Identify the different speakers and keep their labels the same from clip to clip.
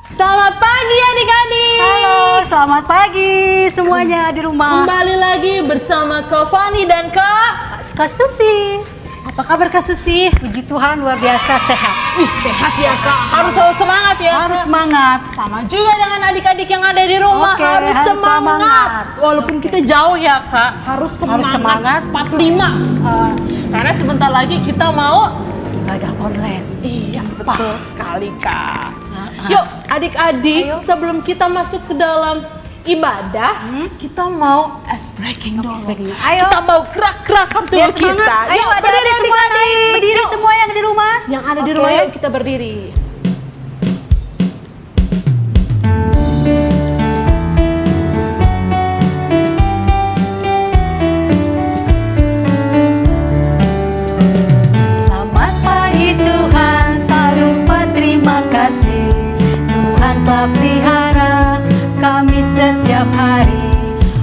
Speaker 1: Selamat pagi adik-adik.
Speaker 2: Halo, selamat pagi semuanya di rumah.
Speaker 1: Kembali lagi bersama Kak Fani dan Kak
Speaker 2: Susi.
Speaker 1: Apa kabar Kak Susi?
Speaker 2: Puji Tuhan luar biasa sehat.
Speaker 1: Sehat ya Kak. Harus selalu semangat ya.
Speaker 2: Harus semangat.
Speaker 1: Sama juga dengan adik-adik yang ada di rumah.
Speaker 2: Oke,
Speaker 1: harus
Speaker 2: harus
Speaker 1: semangat.
Speaker 2: semangat.
Speaker 1: Walaupun kita jauh ya Kak. Harus semangat. 45. Karena sebentar lagi kita mau
Speaker 2: Ibadah online.
Speaker 1: Iya, betul sekali Kak. Yuk adik-adik, sebelum kita masuk ke dalam ibadah, kita mau ice breaking dulu.
Speaker 2: Ayo.
Speaker 1: Kita mau gerak-gerakan tubuh kita.
Speaker 2: Ayo,
Speaker 1: Yuk,
Speaker 2: berdiri semua nih. Berdiri
Speaker 1: Yuk.
Speaker 2: semua yang di rumah.
Speaker 1: Yang ada di
Speaker 2: Oke.
Speaker 1: rumah, yuk kita berdiri.
Speaker 2: Selamat pagi Tuhan, tak lupa terima kasih. Tuhan telah pelihara kami setiap hari.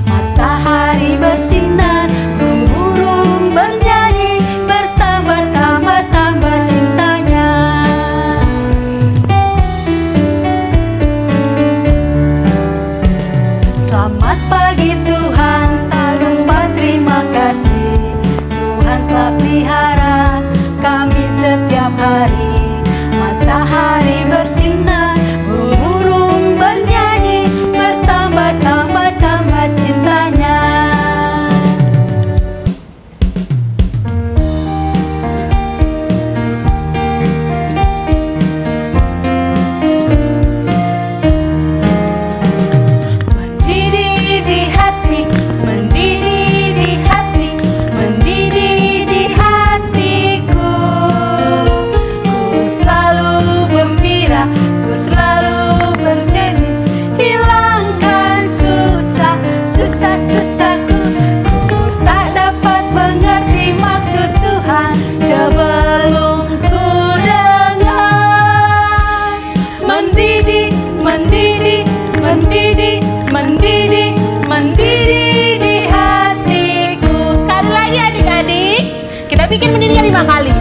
Speaker 2: Matahari bersinar, burung bernyanyi, bertambah-tambah cintanya. Selamat pagi Tuhan, tak lupa terima kasih. Tuhan telah pelihara kami setiap hari. Matahari bersinar, burung bernyanyi, bertambah-tambah cintanya. Mendidih di hati, mendidih di hati, mendidih di hatiku. Ku selalu gembira, ku selalu bernyanyi, hilangkan susahku. Ku tak dapat mengerti maksud Tuhan sebelum ku dengar. Mendidih, mendidih, mendidih, mendidih, mendidih di hatiku.
Speaker 1: Sekali lagi adik-adik, kita bikin mendidihnya 5 kali.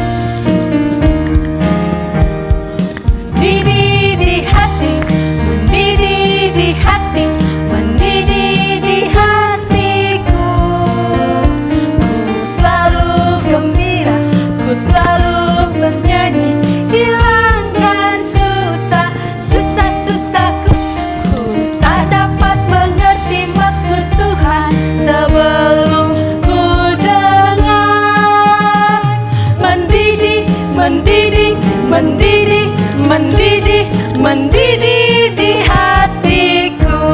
Speaker 2: Mendidih di hati, mendidih di hati, mendidih di hatiku. Ku selalu gembira, ku selalu bernyanyi, hilangkan susahku. Ku tak dapat mengerti maksud Tuhan sebelum ku dengar. Mendidih, mendidih, mendidih, mendidih, mendidih di hatiku.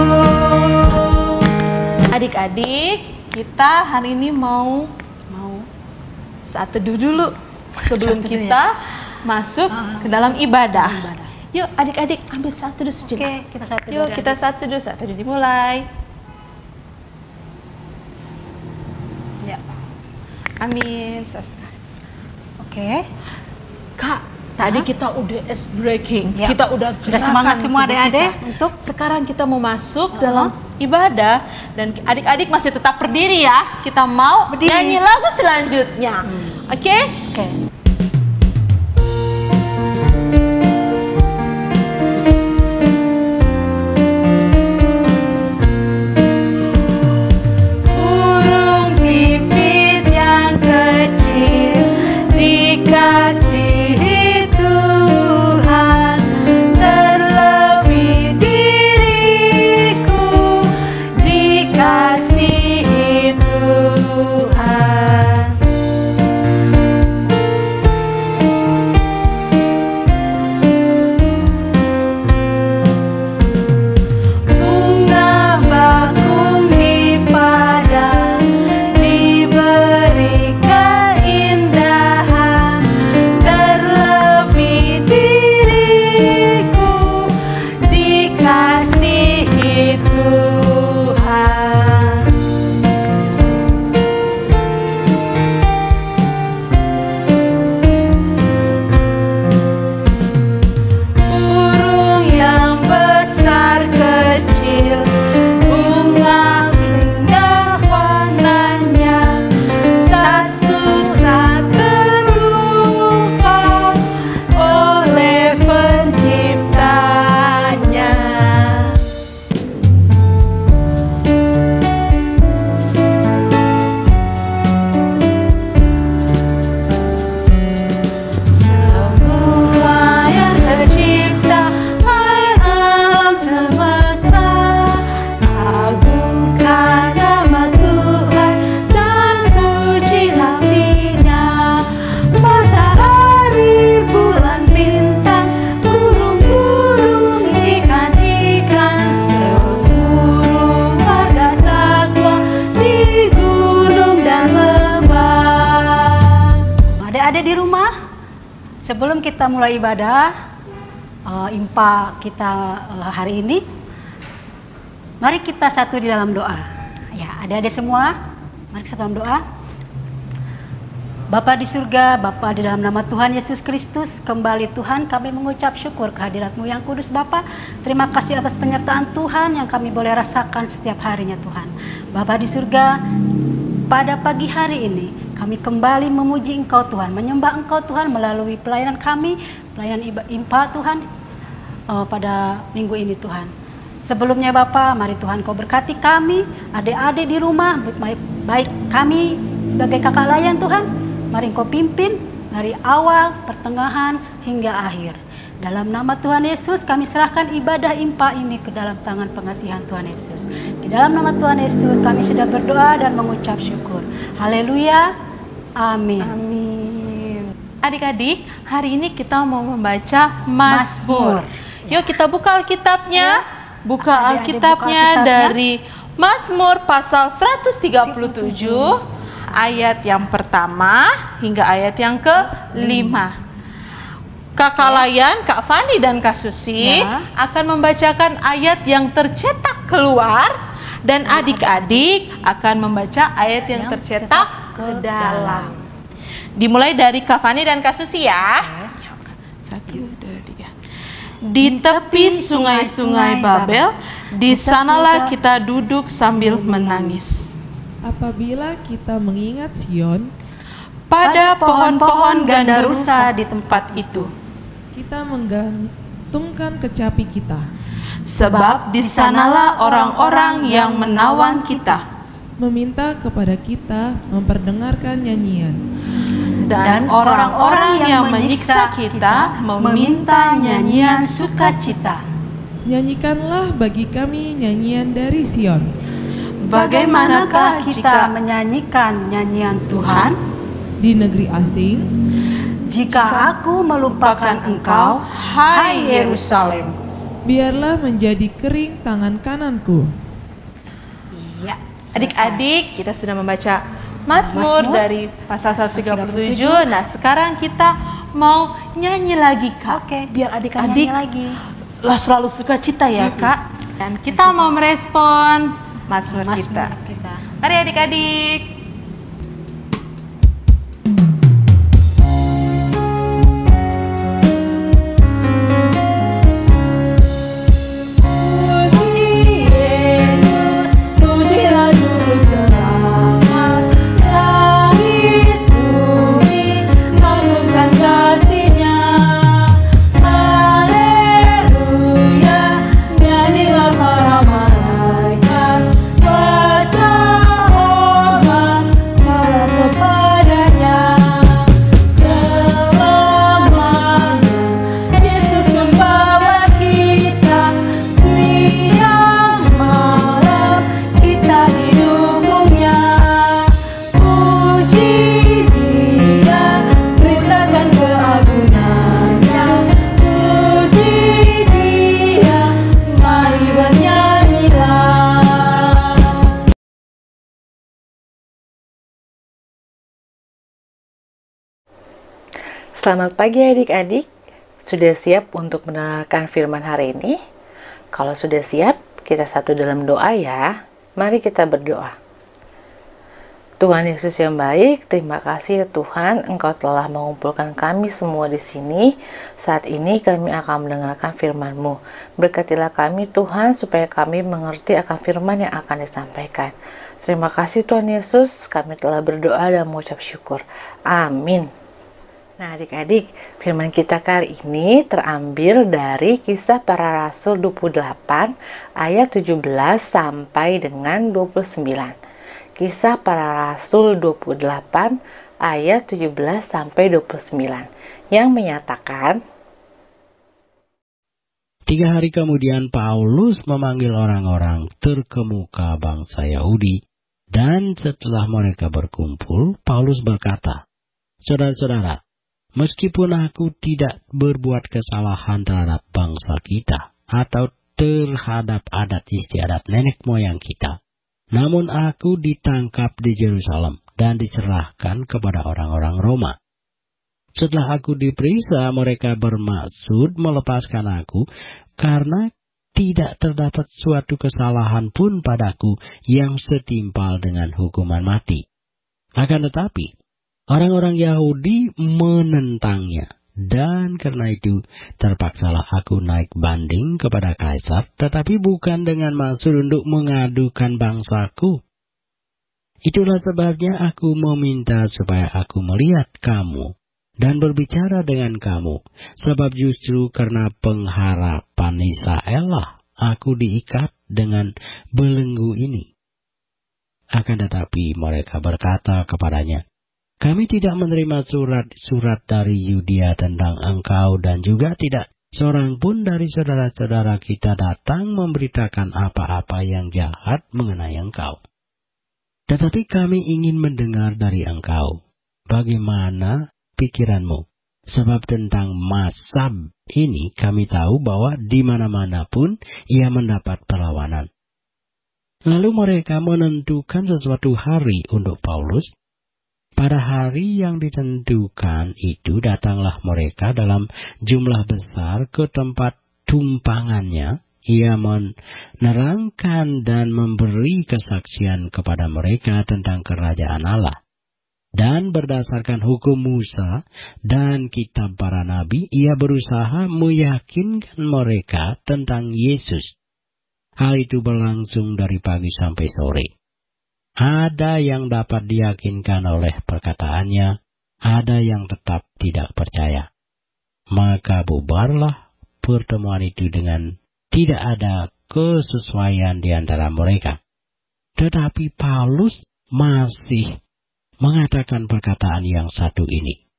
Speaker 1: Adik-adik, kita hari ini mau saat teduh dulu sebelum
Speaker 2: Saat teduh,
Speaker 1: kita masuk ke dalam ibadah.
Speaker 2: Ibadah.
Speaker 1: Yuk adik-adik ambil saat teduh sejenak.
Speaker 2: Oke, kita saat teduh,
Speaker 1: Yuk
Speaker 2: adik-adik.
Speaker 1: kita saat teduh dimulai.
Speaker 2: Ya.
Speaker 1: Amin. Selesai.
Speaker 2: Oke.
Speaker 1: Kak, tadi kita udah ice breaking,
Speaker 2: Ya.
Speaker 1: kita udah
Speaker 2: Sudah semangat
Speaker 1: gerakan
Speaker 2: semua
Speaker 1: tubuh
Speaker 2: adik-adik
Speaker 1: kita.
Speaker 2: untuk
Speaker 1: Sekarang kita mau masuk dalam ibadah dan adik-adik masih tetap berdiri ya. Kita mau
Speaker 2: Berdiri.
Speaker 1: nyanyi lagu selanjutnya. Oke?
Speaker 2: Oke. Burung pipit yang kecil dikasihi Tuhan, terlebih diriku dikasihi Tuhan. sebelum kita mulai ibadah IMPA kita hari ini, mari kita satu di dalam doa. Ya, adik-adik semua, mari kita dalam doa. Bapa di surga, Bapa di dalam nama Tuhan Yesus Kristus, kembali Tuhan kami mengucap syukur kehadirat-Mu yang kudus Bapa. Terima kasih atas penyertaan Tuhan yang kami boleh rasakan setiap harinya Tuhan. Bapa di surga, pada pagi hari ini kami kembali memuji Engkau Tuhan, menyembah Engkau Tuhan melalui pelayanan kami, pelayanan IMPA Tuhan pada minggu ini Tuhan. Sebelumnya Bapa, mari Tuhan Kau berkati kami, adik-adik di rumah, baik kami sebagai kakak layan Tuhan. Mari Engkau pimpin dari awal, pertengahan, hingga akhir. Dalam nama Tuhan Yesus kami serahkan ibadah IMPA ini ke dalam tangan pengasihan Tuhan Yesus. Di dalam nama Tuhan Yesus kami sudah berdoa dan mengucap syukur. Haleluya. Amin.
Speaker 1: Amin. Adik-adik, hari ini kita mau membaca Mazmur. Yuk kita buka Alkitabnya. Buka Alkitabnya dari Mazmur pasal 137. Ayat yang pertama hingga ayat yang ke-5. Kakak Layan, Kak Fani dan Kak Susi akan membacakan ayat yang tercetak keluar, dan adik-adik akan membaca ayat yang tercetak ke dalam. Dimulai dari Kak Fani dan Kak Susi ya. 1, 2, 3. Di tepi sungai-sungai Babel, di sanalah kita duduk sambil menangis.
Speaker 3: Apabila kita mengingat Sion,
Speaker 1: pada pohon-pohon gandarusa di tempat itu,
Speaker 3: kita menggantungkan kecapi kita.
Speaker 1: Sebab di sanalah orang-orang yang menawan kita,
Speaker 3: meminta kepada kita memperdengarkan nyanyian.
Speaker 1: Dan orang-orang yang menyiksa kita meminta nyanyian sukacita.
Speaker 3: Nyanyikanlah bagi kami nyanyian dari Sion.
Speaker 2: Bagaimanakah kita menyanyikan nyanyian Tuhan
Speaker 3: di negeri asing?
Speaker 2: Jika aku melupakan Engkau, hai Yerusalem.
Speaker 3: Biarlah menjadi kering tangan kananku.
Speaker 2: Iya,
Speaker 1: adik-adik, kita sudah membaca Mazmur dari pasal 137. Nah, sekarang kita mau nyanyi lagi, Kak.
Speaker 2: Oke,
Speaker 1: biar adik-adik lah selalu suka cita ya, Kak. Dan kita mau merespon Mazmur kita. Mari adik-adik.
Speaker 4: Selamat pagi adik-adik, sudah siap untuk mendengarkan firman hari ini? Kalau sudah siap, kita satu dalam doa ya. Mari kita berdoa. Tuhan Yesus yang baik, terima kasih ya Tuhan, Engkau telah mengumpulkan kami semua di sini. Saat ini kami akan mendengarkan firman-Mu. Berkatilah kami Tuhan, supaya kami mengerti akan firman yang akan disampaikan. Terima kasih Tuhan Yesus, kami telah berdoa dan mengucap syukur. Amin. Nah adik-adik, firman kita kali ini terambil dari Kisah Para Rasul 28 ayat 17 sampai dengan 29. Kisah Para Rasul 28 ayat 17 sampai 29 yang menyatakan,
Speaker 5: 3 hari kemudian Paulus memanggil orang-orang terkemuka bangsa Yahudi, dan setelah mereka berkumpul, Paulus berkata, "Saudara-saudara, meskipun aku tidak berbuat kesalahan terhadap bangsa kita atau terhadap adat istiadat nenek moyang kita, namun aku ditangkap di Yerusalem dan diserahkan kepada orang-orang Roma. Setelah aku diperiksa, mereka bermaksud melepaskan aku karena tidak terdapat suatu kesalahan pun padaku yang setimpal dengan hukuman mati. Akan tetapi, orang-orang Yahudi menentangnya, dan karena itu terpaksalah aku naik banding kepada Kaisar, tetapi bukan dengan maksud untuk mengadukan bangsaku. Itulah sebabnya aku meminta supaya aku melihat kamu dan berbicara dengan kamu, sebab justru karena pengharapan Israel lah aku diikat dengan belenggu ini. Akan tetapi mereka berkata kepadanya, kami tidak menerima surat dari Yudea tentang engkau, dan juga tidak seorang pun dari saudara-saudara kita datang memberitakan apa-apa yang jahat mengenai engkau. Tetapi kami ingin mendengar dari engkau, bagaimana pikiranmu, sebab tentang Masab ini kami tahu bahwa di mana-mana pun ia mendapat perlawanan. Lalu mereka menentukan sesuatu hari untuk Paulus. Pada hari yang ditentukan itu datanglah mereka dalam jumlah besar ke tempat tumpangannya. Ia menerangkan dan memberi kesaksian kepada mereka tentang kerajaan Allah. Dan berdasarkan hukum Musa dan kitab para nabi, ia berusaha meyakinkan mereka tentang Yesus. Hal itu berlangsung dari pagi sampai sore. Ada yang dapat diyakinkan oleh perkataannya, ada yang tetap tidak percaya. Maka bubarlah pertemuan itu dengan tidak ada kesesuaian di antara mereka. Tetapi Paulus masih mengatakan perkataan yang satu ini.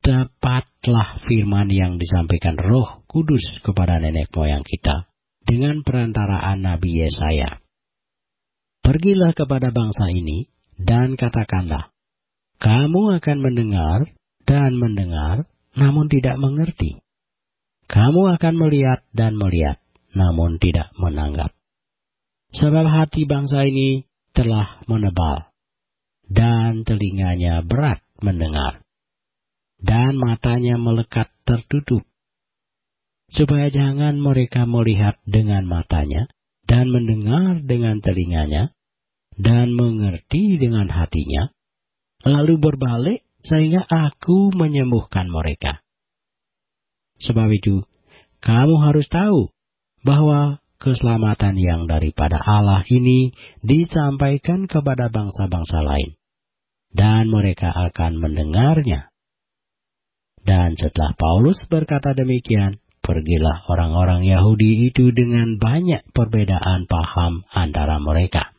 Speaker 5: Tepatlah firman yang disampaikan Roh Kudus kepada nenek moyang kita dengan perantaraan Nabi Yesaya. Pergilah kepada bangsa ini dan katakanlah, kamu akan mendengar dan mendengar, namun tidak mengerti. Kamu akan melihat dan melihat, namun tidak menanggap. Sebab hati bangsa ini telah menebal, dan telinganya berat mendengar, dan matanya melekat tertutup, supaya jangan mereka melihat dengan matanya, dan mendengar dengan telinganya, dan mengerti dengan hatinya, lalu berbalik sehingga aku menyembuhkan mereka. Sebab itu, kamu harus tahu bahwa keselamatan yang daripada Allah ini disampaikan kepada bangsa-bangsa lain, dan mereka akan mendengarnya. Dan setelah Paulus berkata demikian, pergilah orang-orang Yahudi itu dengan banyak perbedaan paham antara mereka.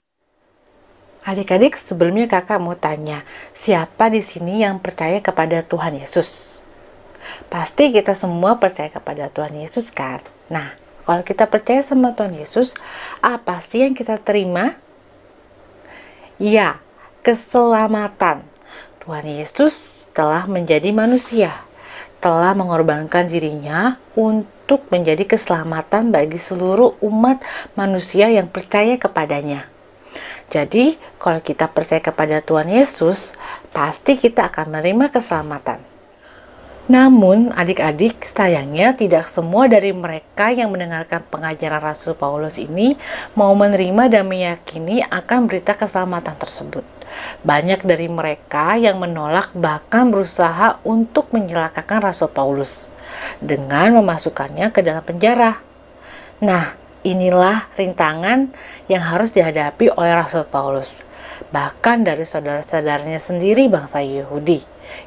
Speaker 4: Adik-adik, sebelumnya kakak mau tanya, siapa di sini yang percaya kepada Tuhan Yesus? Pasti kita semua percaya kepada Tuhan Yesus kan? Nah, kalau kita percaya sama Tuhan Yesus, apa sih yang kita terima? Ya, keselamatan. Tuhan Yesus telah menjadi manusia, telah mengorbankan dirinya untuk menjadi keselamatan bagi seluruh umat manusia yang percaya kepadanya. Jadi, kalau kita percaya kepada Tuhan Yesus, pasti kita akan menerima keselamatan. Namun, adik-adik, sayangnya tidak semua dari mereka yang mendengarkan pengajaran Rasul Paulus ini mau menerima dan meyakini akan berita keselamatan tersebut. Banyak dari mereka yang menolak, bahkan berusaha untuk menyelakakan Rasul Paulus dengan memasukkannya ke dalam penjara. Nah, inilah rintangan yang harus dihadapi oleh Rasul Paulus, bahkan dari saudara-saudaranya sendiri bangsa Yahudi,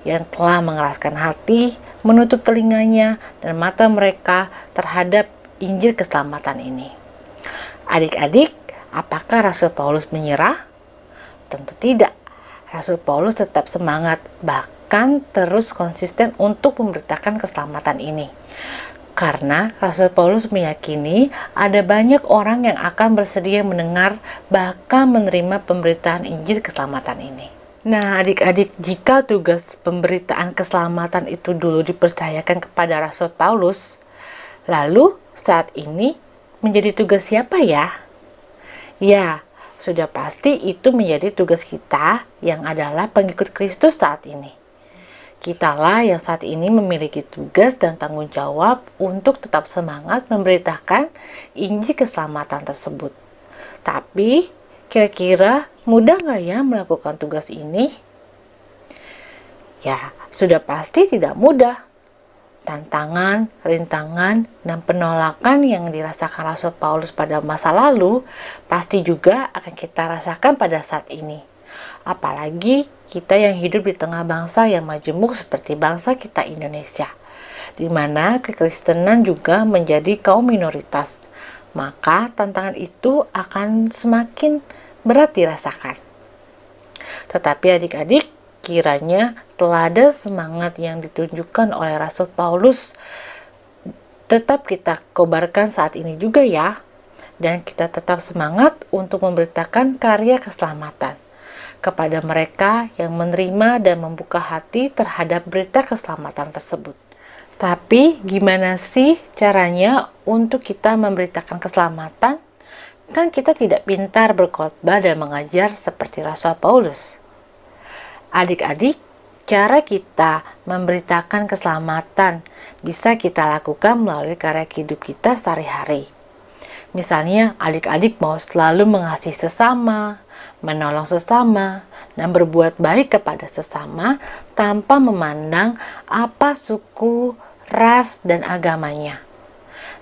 Speaker 4: yang telah mengeraskan hati, menutup telinganya dan mata mereka terhadap Injil keselamatan ini. Adik-adik, apakah Rasul Paulus menyerah? Tentu tidak. Rasul Paulus tetap semangat, bahkan terus konsisten untuk memberitakan keselamatan ini. Karena Rasul Paulus meyakini ada banyak orang yang akan bersedia mendengar, bahkan menerima pemberitaan Injil keselamatan ini. Nah, adik-adik, jika tugas pemberitaan keselamatan itu dulu dipercayakan kepada Rasul Paulus, lalu saat ini menjadi tugas siapa ya? Ya, sudah pasti itu menjadi tugas kita yang adalah pengikut Kristus saat ini. Kitalah yang saat ini memiliki tugas dan tanggung jawab untuk tetap semangat memberitakan Injil keselamatan tersebut. Tapi, kira-kira mudah nggak ya melakukan tugas ini? Ya, sudah pasti tidak mudah. Tantangan, rintangan, dan penolakan yang dirasakan Rasul Paulus pada masa lalu pasti juga akan kita rasakan pada saat ini. Apalagi kita yang hidup di tengah bangsa yang majemuk seperti bangsa kita Indonesia, di mana kekristenan juga menjadi kaum minoritas. Maka tantangan itu akan semakin berat dirasakan. Tetapi adik-adik, kiranya teladan semangat yang ditunjukkan oleh Rasul Paulus tetap kita kobarkan saat ini juga ya. Dan kita tetap semangat untuk memberitakan karya keselamatan kepada mereka yang menerima dan membuka hati terhadap berita keselamatan tersebut. Tapi gimana sih caranya untuk kita memberitakan keselamatan? Kan kita tidak pintar berkhotbah dan mengajar seperti Rasul Paulus. Adik-adik, cara kita memberitakan keselamatan bisa kita lakukan melalui karya hidup kita sehari-hari. Misalnya, adik-adik mau selalu mengasihi sesama, menolong sesama, dan berbuat baik kepada sesama tanpa memandang apa suku, ras, dan agamanya.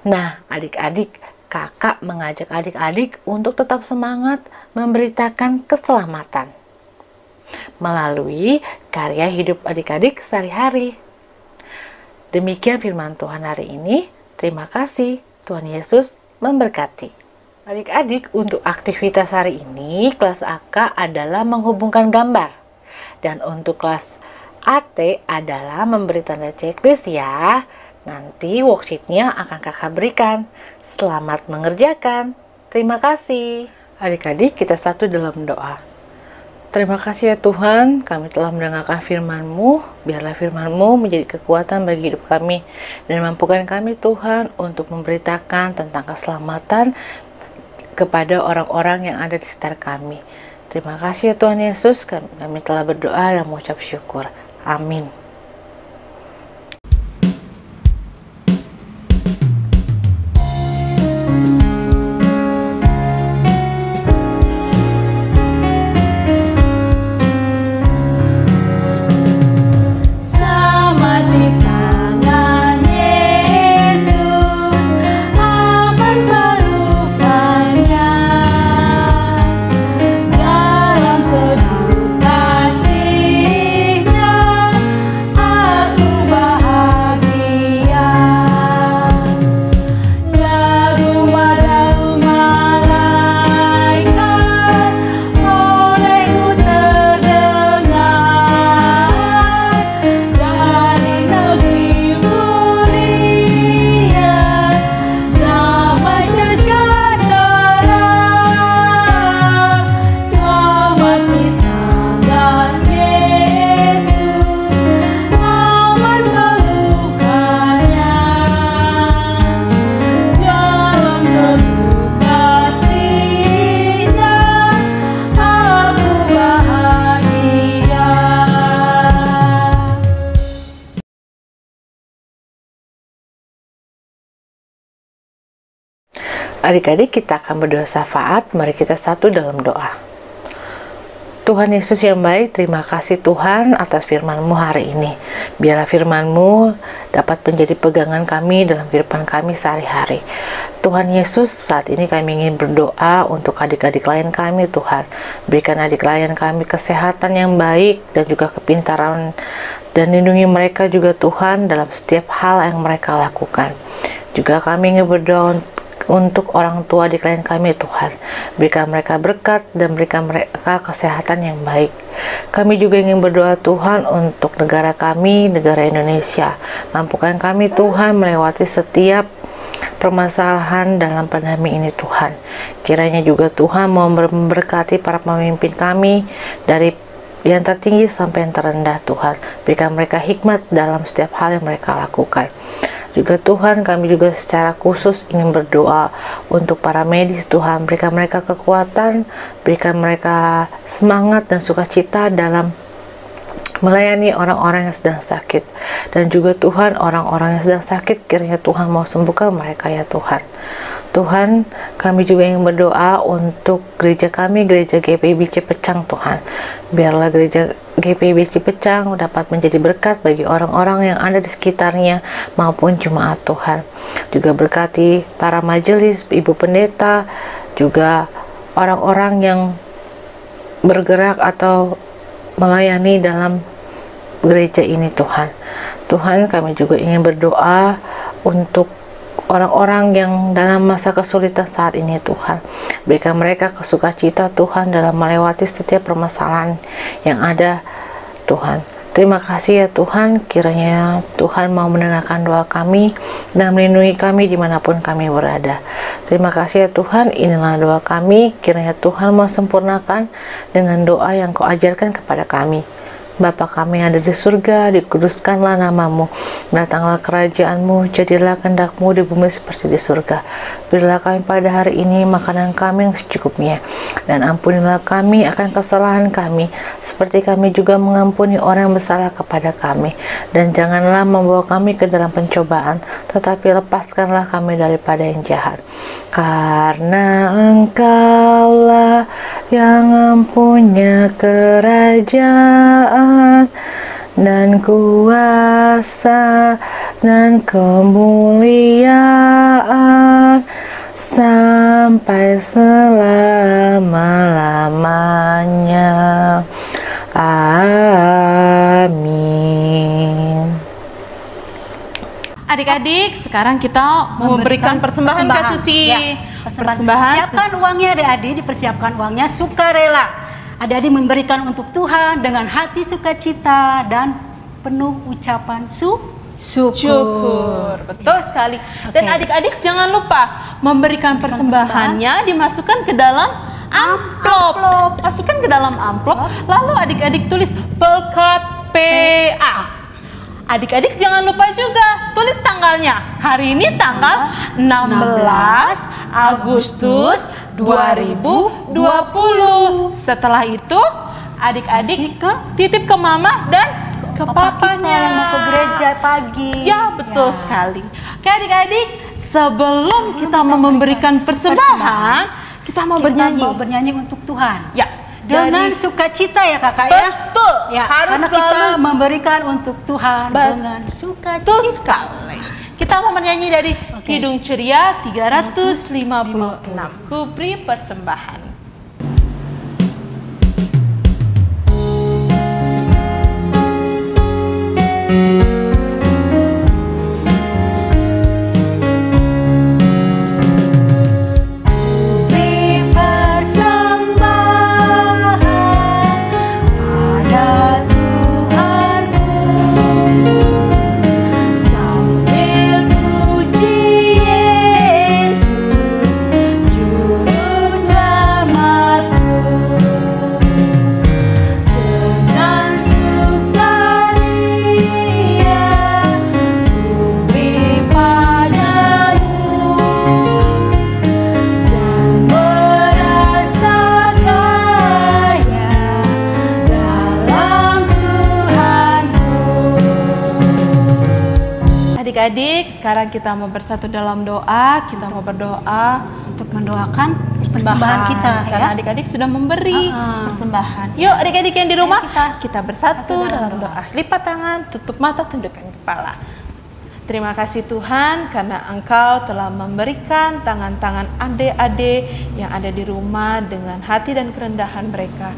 Speaker 4: Nah, adik-adik, kakak mengajak adik-adik untuk tetap semangat memberitakan keselamatan melalui karya hidup adik-adik sehari-hari. Demikian firman Tuhan hari ini. Terima kasih. Tuhan Yesus memberkati. Adik-adik, untuk aktivitas hari ini, kelas AK adalah menghubungkan gambar. Dan untuk kelas AT adalah memberi tanda checklist ya. Nanti worksheetnya akan kakak berikan. Selamat mengerjakan. Terima kasih. Adik-adik, kita satu dalam doa. Terima kasih ya Tuhan, kami telah mendengarkan firman-Mu. Biarlah firman-Mu menjadi kekuatan bagi hidup kami. Dan mampukan kami Tuhan untuk memberitakan tentang keselamatan kepada orang-orang yang ada di sekitar kami. Terima kasih ya Tuhan Yesus, kami telah berdoa dan mengucap syukur. Amin. Adik-adik, kita akan berdoa syafaat. Mari kita satu dalam doa. Tuhan Yesus yang baik, terima kasih Tuhan atas firman-Mu hari ini. Biarlah firman-Mu dapat menjadi pegangan kami dalam kehidupan kami sehari-hari. Tuhan Yesus, saat ini kami ingin berdoa untuk adik-adik klien kami Tuhan. Berikan adik klien kami kesehatan yang baik dan juga kepintaran, dan lindungi mereka juga Tuhan dalam setiap hal yang mereka lakukan. Juga kami ingin berdoa untuk orang tua di klien kami Tuhan. Berikan mereka berkat dan berikan mereka kesehatan yang baik. Kami juga ingin berdoa Tuhan untuk negara kami, negara Indonesia. Mampukan kami Tuhan melewati setiap permasalahan dalam pandemi ini Tuhan. Kiranya juga Tuhan mau memberkati para pemimpin kami dari yang tertinggi sampai yang terendah Tuhan. Berikan mereka hikmat dalam setiap hal yang mereka lakukan. Juga Tuhan, kami juga secara khusus ingin berdoa untuk para medis Tuhan. Berikan mereka kekuatan, berikan mereka semangat dan sukacita dalam melayani orang-orang yang sedang sakit. Dan juga Tuhan, orang-orang yang sedang sakit, kiranya Tuhan mau sembuhkan mereka ya Tuhan. Tuhan, kami juga ingin berdoa untuk gereja kami, gereja GPIB Cipecang Tuhan. Biarlah gereja GPIB Cipecang dapat menjadi berkat bagi orang-orang yang ada di sekitarnya maupun jemaat Tuhan. Juga berkati para majelis, ibu pendeta, juga orang-orang yang bergerak atau melayani dalam gereja ini Tuhan. Tuhan, kami juga ingin berdoa untuk orang-orang yang dalam masa kesulitan saat ini Tuhan. Berikan mereka kesukacita Tuhan dalam melewati setiap permasalahan yang ada Tuhan. Terima kasih ya Tuhan, kiranya Tuhan mau mendengarkan doa kami dan melindungi kami dimanapun kami berada. Terima kasih ya Tuhan, inilah doa kami, kiranya Tuhan mau sempurnakan dengan doa yang Kau ajarkan kepada kami. Bapa kami yang ada di surga, dikuduskanlah namamu, datanglah kerajaan-Mu, jadilah kehendak-Mu di bumi seperti di surga. Berilah kami pada hari ini makanan kami yang secukupnya, dan ampunilah kami akan kesalahan kami, seperti kami juga mengampuni orang yang bersalah kepada kami. Dan janganlah membawa kami ke dalam pencobaan, tetapi lepaskanlah kami daripada yang jahat. Karena Engkaulah yang mempunyai kerajaan dan kuasa dan kemuliaan sampai selama-lamanya. Amin.
Speaker 1: Adik-adik, sekarang kita memberikan persembahan Kak Susi.
Speaker 2: Ya, persembahan. Siapkan uangnya adik-adik, dipersiapkan uangnya sukarela. Adik-adik memberikan untuk Tuhan dengan hati sukacita dan penuh ucapan syukur.
Speaker 1: Betul sekali. Dan adik-adik jangan lupa memberikan persembahannya dimasukkan ke dalam amplop. Masukkan ke dalam amplop, lalu adik-adik tulis berkat PA. Adik-adik jangan lupa juga tulis tanggalnya. Hari ini tanggal 16 Agustus 2020. Setelah itu adik-adik titip ke mama dan ke papanya
Speaker 2: yang mau ke gereja pagi.
Speaker 1: Ya, betul sekali. Oke adik-adik, sebelum kita mau memberikan persembahan, kita mau bernyanyi
Speaker 2: untuk Tuhan.
Speaker 1: Ya,
Speaker 2: dengan sukacita ya kakak ya.
Speaker 1: Betul.
Speaker 2: Ya,
Speaker 1: harus
Speaker 2: karena kita memberikan untuk Tuhan dengan sukacita.
Speaker 1: Kita mau bernyanyi dari Kidung Ceria 356. Ku beri persembahan. Adik-adik, sekarang kita mau bersatu dalam doa. Kita mau berdoa
Speaker 2: untuk mendoakan persembahan kita.
Speaker 1: Karena adik-adik sudah memberi persembahan. Yuk adik-adik yang di rumah, kita bersatu dalam doa. Lipat tangan, tutup mata, tundukkan kepala. Terima kasih Tuhan karena Engkau telah memberikan tangan-tangan adik-adik yang ada di rumah dengan hati dan kerendahan mereka.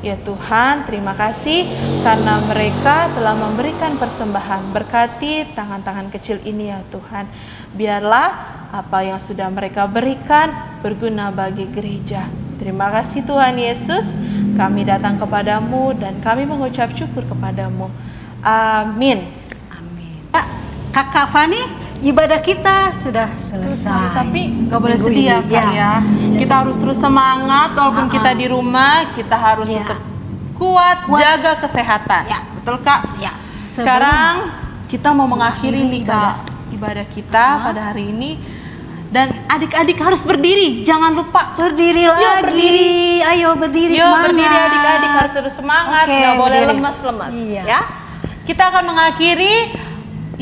Speaker 1: Ya Tuhan, terima kasih karena mereka telah memberikan persembahan. Berkati tangan-tangan kecil ini ya Tuhan. Biarlah apa yang sudah mereka berikan berguna bagi gereja. Terima kasih Tuhan Yesus. Kami datang kepadamu dan kami mengucap syukur kepadamu. Amin.
Speaker 2: Amin. Kakak Fani, ibadah kita sudah selesai.
Speaker 1: Tapi nggak boleh sedih ya Kak ya. Kita harus terus semangat walaupun kita di rumah, kita harus tetap kuat, jaga kesehatan. Ya, betul Kak?
Speaker 2: Ya.
Speaker 1: Sekarang kita mau mengakhiri nih Kak ibadah kita pada hari ini Dan adik-adik harus berdiri, jangan lupa.
Speaker 2: Berdiri lagi.
Speaker 1: Yuk berdiri.
Speaker 2: Ayo berdiri,
Speaker 1: Yuk
Speaker 2: semangat.
Speaker 1: berdiri adik-adik, harus terus semangat,
Speaker 2: Oke,
Speaker 1: nggak boleh
Speaker 2: berdiri.
Speaker 1: lemas-lemas.
Speaker 2: Iya.
Speaker 1: Ya. Kita akan mengakhiri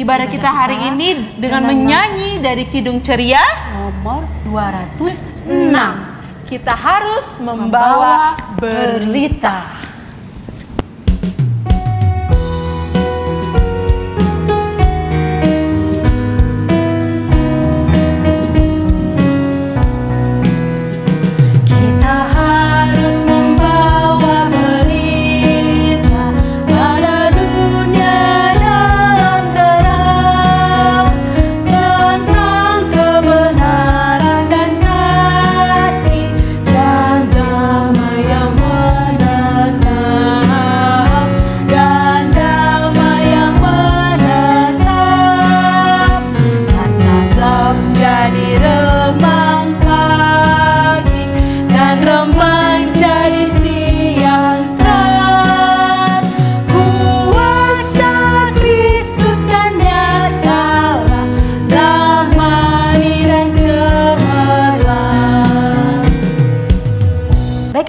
Speaker 1: ibadah kita hari ini dengan menyanyi dari Kidung Ceria
Speaker 2: Nomor 206.
Speaker 1: Kita harus membawa berita.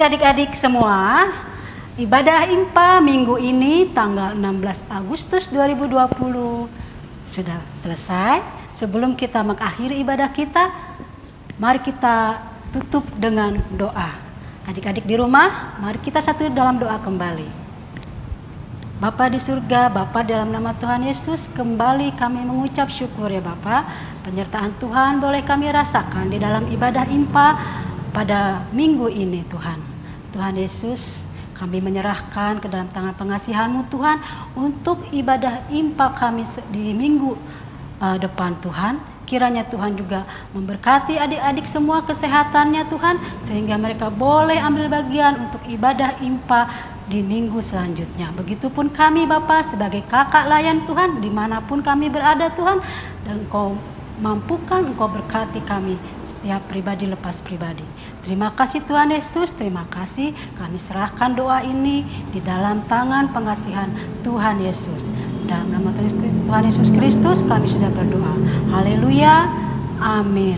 Speaker 2: Adik-adik semua, ibadah IMPA minggu ini tanggal 16 Agustus 2020 sudah selesai. Sebelum kita mengakhiri ibadah kita, mari kita tutup dengan doa. Adik-adik di rumah, mari kita satu dalam doa kembali. Bapa di surga, Bapa dalam nama Tuhan Yesus, kembali kami mengucap syukur ya Bapa. Penyertaan Tuhan boleh kami rasakan di dalam ibadah IMPA pada minggu ini Tuhan. Tuhan Yesus, kami menyerahkan ke dalam tangan pengasihan-Mu Tuhan untuk ibadah IMPA kami di minggu depan Tuhan. Kiranya Tuhan juga memberkati adik-adik semua kesehatannya Tuhan, sehingga mereka boleh ambil bagian untuk ibadah IMPA di minggu selanjutnya. Begitupun kami Bapa sebagai kakak layan Tuhan, dimanapun kami berada Tuhan, dan Engkau mampukan, Engkau berkati kami setiap pribadi lepas pribadi. Terima kasih Tuhan Yesus, terima kasih. Kami serahkan doa ini di dalam tangan pengasihan Tuhan Yesus. Dalam nama Tuhan Yesus Kristus kami sudah berdoa. Haleluya, amin.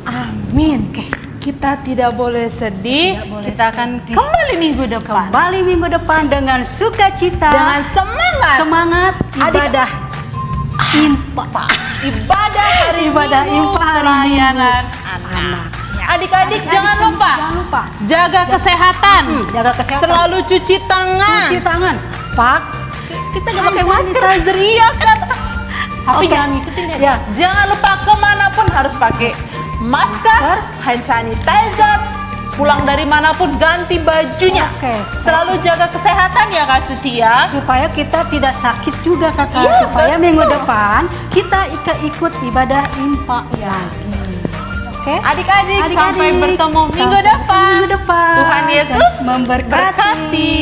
Speaker 1: Amin. Oke, kita tidak boleh sedih. Kita akan kembali minggu depan.
Speaker 2: Kembali minggu depan dengan sukacita,
Speaker 1: dengan semangat.
Speaker 2: Semangat ibadah IMPA.
Speaker 1: Ibadah hari
Speaker 2: Ibadah
Speaker 1: Minggu
Speaker 2: IMPA hari
Speaker 1: pelayanan anak. Adik-adik jangan lupa jaga kesehatan.
Speaker 2: Jaga kesehatan.
Speaker 1: Selalu cuci tangan.
Speaker 2: Cuci tangan. Pak, kita nggak pakai masker.
Speaker 1: Sanitizer, iya kan. Tapi
Speaker 2: Oke.
Speaker 1: jangan ngikutin ya.
Speaker 2: Ya.
Speaker 1: Jangan lupa kemanapun harus pakai masker, hand sanitizer. Pulang dari manapun ganti bajunya.
Speaker 2: Oke.
Speaker 1: Selalu jaga kesehatan ya Kak Susi ya.
Speaker 2: Supaya kita tidak sakit juga Kakak.
Speaker 1: Iya,
Speaker 2: Supaya
Speaker 1: betul.
Speaker 2: minggu depan kita ikut ibadah IMPA lagi. Oke.
Speaker 1: Adik-adik sampai bertemu
Speaker 2: sampai
Speaker 1: minggu depan.
Speaker 2: Minggu depan.
Speaker 1: Tuhan Yesus
Speaker 2: memberkati.
Speaker 1: berkati.